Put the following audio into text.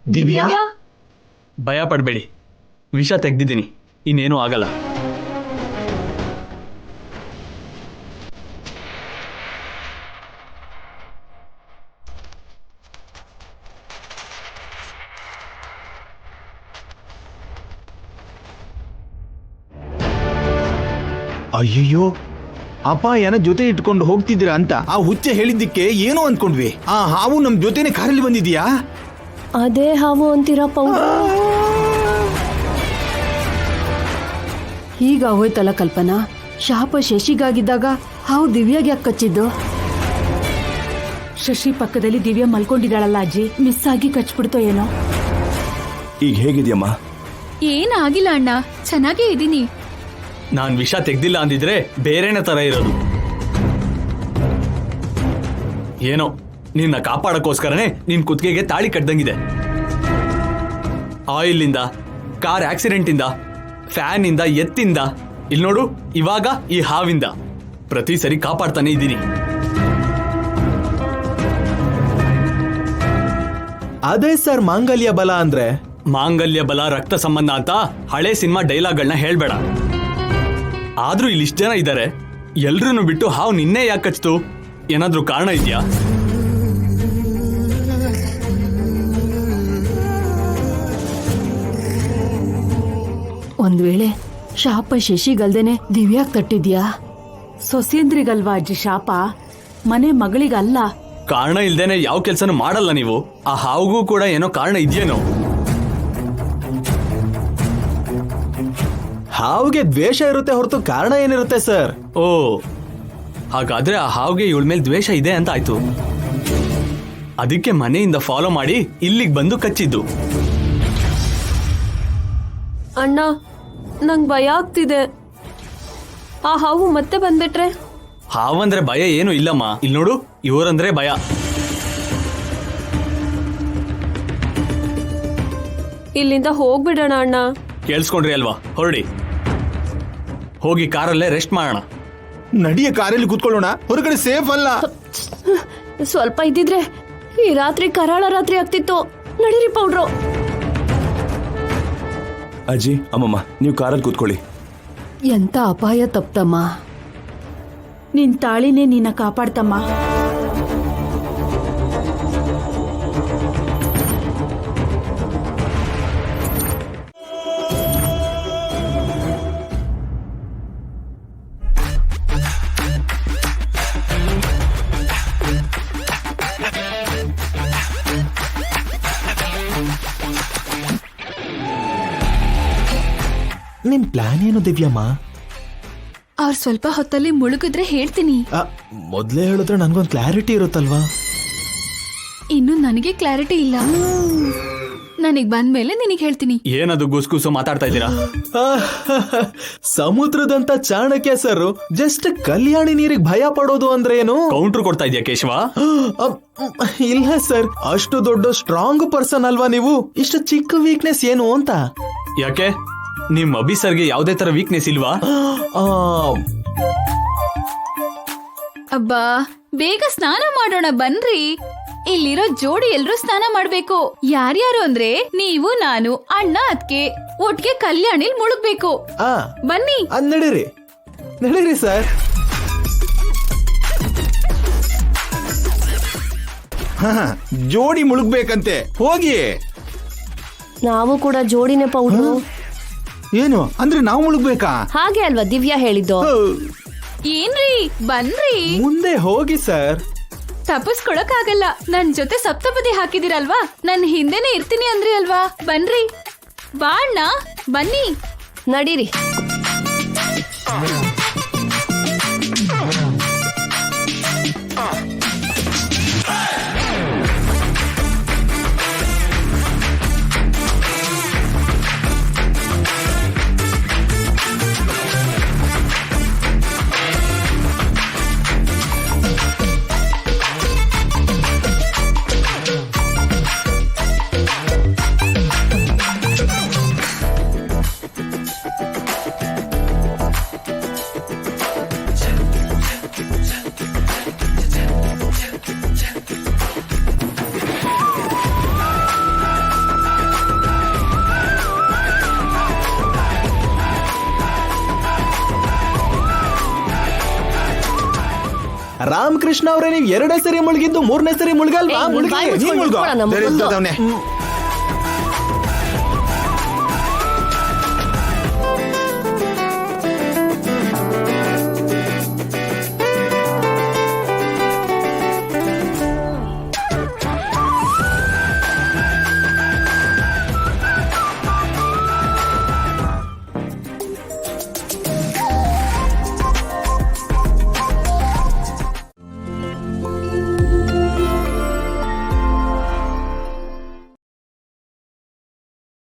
ದಿವ್ಯಾ, ಭಯ ಪಡಬೇಡಿ, ವಿಷ ತೆಗ್ದಿದ್ದೀನಿ, ಇನ್ನೇನೂ ಆಗಲ್ಲ. ಅಯ್ಯಯ್ಯೋ, ಅಪಾಯನ ಜೊತೆ ಇಟ್ಕೊಂಡು ಹೋಗ್ತಿದ್ದೀರಾ ಅಂತ ಆ ಹುಚ್ಚ ಹೇಳಿದ್ದಕ್ಕೆ ಏನೋ ಅನ್ಕೊಂಡ್ವಿ. ಆ ಹಾವು ನಮ್ ಜೊತೆನೆ ಕಾರಲ್ಲಿ ಬಂದಿದ್ಯಾ? ಅದೇ ಹಾವು ಅಂತೀರಾ ಪೌಡ್ರು? ಈಗ ಹೋಯ್ತಲ್ಲ ಕಲ್ಪನಾ. ಶಾಪ ಶಶಿಗಾಗಿದ್ದಾಗ ಹಾವು ದಿವ್ಯಾಗೆ ಯಾಕೆ ಕಚ್ಚಿದ್ದು? ಶಶಿ ಪಕ್ಕದಲ್ಲಿ ದಿವ್ಯಾ ಮಲ್ಕೊಂಡಿದ್ದಾಳಲ್ಲ ಅಜ್ಜಿ, ಮಿಸ್ ಆಗಿ ಕಚ್ಬಿಡ್ತೋ ಏನೋ. ಈಗ ಹೇಗಿದ್ಯಮ್ಮ? ಏನಾಗಿಲ್ಲ ಅಣ್ಣ, ಚೆನ್ನಾಗೇ ಇದ್ದೀನಿ. ನಾನು ವಿಷ ತೆಗ್ದಿಲ್ಲ ಅಂದಿದ್ರೆ ಬೇರೆನೇ ತರ ಇರೋದು. ಏನೋ ನಿನ್ನ ಕಾಪಾಡಕ್ಕೋಸ್ಕರನೇ ನಿನ್ ಕುತ್ತಿಗೆಗೆ ತಾಳಿ ಕಟ್ಟದಂಗಿದೆ. ಆಯಿಲ್ ಇಂದ, ಕಾರ್ ಆಕ್ಸಿಡೆಂಟ್ ಇಂದ, ಫ್ಯಾನ್ ಇಂದ, ಎತ್ತಿಂದ, ಇಲ್ಲಿ ನೋಡು ಇವಾಗ ಈ ಹಾವಿಂದ ಪ್ರತಿ ಸರಿ ಕಾಪಾಡ್ತಾನೆ ಇದ್ದೀನಿ. ಅದೇ ಸರ್ ಮಾಂಗಲ್ಯ ಬಲ ಅಂದ್ರೆ. ಮಾಂಗಲ್ಯ ಬಲ ರಕ್ತ ಸಂಬಂಧ ಅಂತ ಹಳೆ ಸಿನಿಮಾ ಡೈಲಾಗ್ಗಳನ್ನ ಹೇಳ್ಬೇಡ. ಆದ್ರೂ ಇಲ್ಲಿ ಇಷ್ಟು ಜನ ಇದ್ದಾರೆ, ಎಲ್ರನ್ನು ಬಿಟ್ಟು ಹಾವು ನಿನ್ನೆ ಯಾಕೆ ಕಚ್ತು? ಏನಾದ್ರೂ ಕಾರಣ ಇದೆಯಾ? ಒಂದ್ ವೇಳೆ ಶಾಪ ಶಶಿಗಲ್ದೇನೆ ದಿವ್ಯಾಗ್ ತಟ್ಟಿದ್ಯಾ? ಸೊಸೇಂದ್ರಿಗಲ್ವಾ ಅಜ್ಜಿ ಶಾಪ, ಮನೆ ಮಗಳಿಗಲ್ಲ. ಕಾರಣ ಇಲ್ದೇನೆ ಯಾವ ಕೆಲ್ಸನೂ ಮಾಡಲ್ಲ ನೀವು. ಆ ಹಾವುಗೂ ಕೂಡ ಏನೋ ಕಾರಣ ಇದೆಯೇನೋ. ಹಾವಿಗೆ ದ್ವೇಷ ಇರುತ್ತೆ ಹೊರತು ಕಾರಣ ಏನಿರುತ್ತೆ ಸರ್? ಓ, ಹಾಗಾದ್ರೆ ಆ ಹಾವಿಗೆ ಇವಳ ಮೇಲೆ ದ್ವೇಷ ಇದೆ ಅಂತ ಆಯ್ತು. ಅದಕ್ಕೆ ಮನೆಯಿಂದ ಫಾಲೋ ಮಾಡಿ ಇಲ್ಲಿಗೆ ಬಂದು ಕಚ್ಚಿದ್ದು. ಅಣ್ಣ, ನಂಗ್ ಭಯ ಆಗ್ತಿದೆ. ಆ ಹಾವು ಮತ್ತೆ ಬಂದ್ಬಿಟ್ರೆ? ಹಾವಂದ್ರೆ ಭಯ ಏನು ಇಲ್ಲಮ್ಮ. ಇಲ್ಲಿ ನೋಡು, ಇವರಂದ್ರೆ ಭಯ. ಇಲ್ಲಿಂದ ಹೋಗ್ಬಿಡೋಣ ಅಣ್ಣ. ಕೇಳಿಸ್ಕೊಂಡ್ರಿ ಅಲ್ವಾ? ಹೊರಡಿ, ಹೋಗಿ ಕಾರಲ್ಲೇ ರೆಸ್ಟ್ ಮಾಡೋಣ. ನಡಿಯ ಕಾರಲ್ಲಿ ಕೂತ್ಕೊಳ್ಳೋಣ, ಹೊರಗಡೆ ಸೇಫ್ ಅಲ್ಲ. ಸ್ವಲ್ಪ ಇದ್ದಿದ್ರೆ ಈ ರಾತ್ರಿ ಕರಾಳ ರಾತ್ರಿ ಆಗ್ತಿತ್ತು. ನಡೀರಿ ಪೌಡ್ರು. ಅಜ್ಜಿ, ಅಮ್ಮಮ್ಮ, ನೀವು ಕಾರಲ್ಲಿ ಕೂತ್ಕೊಳ್ಳಿ. ಎಂತ ಅಪಾಯ ತಪ್ತಮ್ಮ. ನಿನ್ ತಾಳಿನೇ ನಿನ್ನ ಕಾಪಾಡ್ತಮ್ಮ. ನಿನ್ ಪ್ಲಾನ್ ಏನು ದಿವ್ಯಮ್ಮ? ಅವ್ರು ಸ್ವಲ್ಪ ಹೊತ್ತಲ್ಲಿ ಮುಳುಗಿದ್ರೆ ಹೇಳ್ತೀನಿ. ಮೊದ್ಲೇ ಹೇಳಿದ್ರೆ ನನ್ಗೊಂದು ಕ್ಲಾರಿಟಿ ಇರುತ್ತಲ್ವಾ? ಇನ್ನು ನನಗೆ ಕ್ಲಾರಿಟಿ ಇಲ್ಲ. ನನಗ್ ಬಂದ್ಮೇಲೆ ನಿನಗೆ ಹೇಳ್ತೀನಿ. ಏನದು ಗುಸ್ಗುಸು ಮಾತಾಡ್ತಾ ಇದ್ದೀರಾ? ಸಮುದ್ರದಂತ ಚಾಣಕ್ಯ ಸರ್ ಜಸ್ಟ್ ಕಲ್ಯಾಣಿ ನೀರಿಗೆ ಭಯ ಪಡೋದು ಅಂದ್ರೆ ಏನು? ಕೌಂಟ್ರ್ ಕೊಡ್ತಾ ಇದೆಯಾ ಕೇಶವ? ಇಲ್ಲ ಸರ್, ಅಷ್ಟು ದೊಡ್ಡ ಸ್ಟ್ರಾಂಗ್ ಪರ್ಸನ್ ಅಲ್ವಾ ನೀವು? ಇಷ್ಟು ಚಿಕ್ಕ ವೀಕ್ನೆಸ್ ಏನು ಅಂತ? ಯಾಕೆ ನಿಮ್ ಅಭಿ ಸರ್ಗೆ ಯಾವ್ದೇ ತರ ವೀಕ್ನೆಸ್ ಇಲ್ವಾ? ಅಬ್ಬಾ, ಬೇಗ ಸ್ನಾನ ಮಾಡೋಣ ಬನ್ರಿ. ಇಲ್ಲಿರೋ ಜೋಡಿ ಎಲ್ರೂ ಸ್ನಾನ ಮಾಡ್ಬೇಕು. ಯಾರ್ಯಾರು ಅಂದ್ರೆ ನೀವು, ನಾನು, ಅಣ್ಣ, ಅದ್ಕೆ ಒಟ್ಟಿಗೆ ಕಲ್ಯಾಣಿಲ್ ಮುಳುಗ್ಬೇಕು. ಬನ್ನಿ. ನಡೀರಿ ನಡೀರಿ ಸರ್. ಜೋಡಿ ಮುಳುಗ್ಬೇಕಂತೆ, ಹೋಗಿ. ನಾವು ಕೂಡ ಜೋಡಿನೇ ಪೌಡ್ರು. ಏನು ಅಂದ್ರೆ ನಾವು ಮುಳುಗ್ಬೇಕಾ? ಹಾಗೆ ಅಲ್ವಾ ದಿವ್ಯಾ ಹೇಳಿದ್ದು? ಏನ್ರಿ, ಬನ್ರಿ. ಮುಂದೆ ಹೋಗಿ ಸರ್. ತಪ್ಪಿಸ್ಕೊಳಕ್ ಆಗಲ್ಲ. ನನ್ ಜೊತೆ ಸಪ್ತಪದಿ ಹಾಕಿದಿರಲ್ವಾ, ನನ್ ಹಿಂದೆನೆ ಇರ್ತೀನಿ ಅಂದ್ರಿ ಅಲ್ವಾ? ಬನ್ರಿ, ಬಾ ಅಣ್ಣ, ಬನ್ನಿ. ನಡೀರಿ. ರಾಮಕೃಷ್ಣ ಅವರೇ, ನೀವು 2 ಸರಿ ಮುಳುಗಿದ್ದು 3ನೇ ಸರಿ ಮುಳುಗಲ್ವಾ? ಏ, ನೀನ್ ಬಾಯ್ ಮುಚ್ಕೊಂಡು ಮುಳುಗಿ ನಿಂತ್ಕೊಳ್ಳೋ ನಮ್ಮ ಸರಿ, ಮುಂದೆ. ಇದ್ದವ್ನೆ.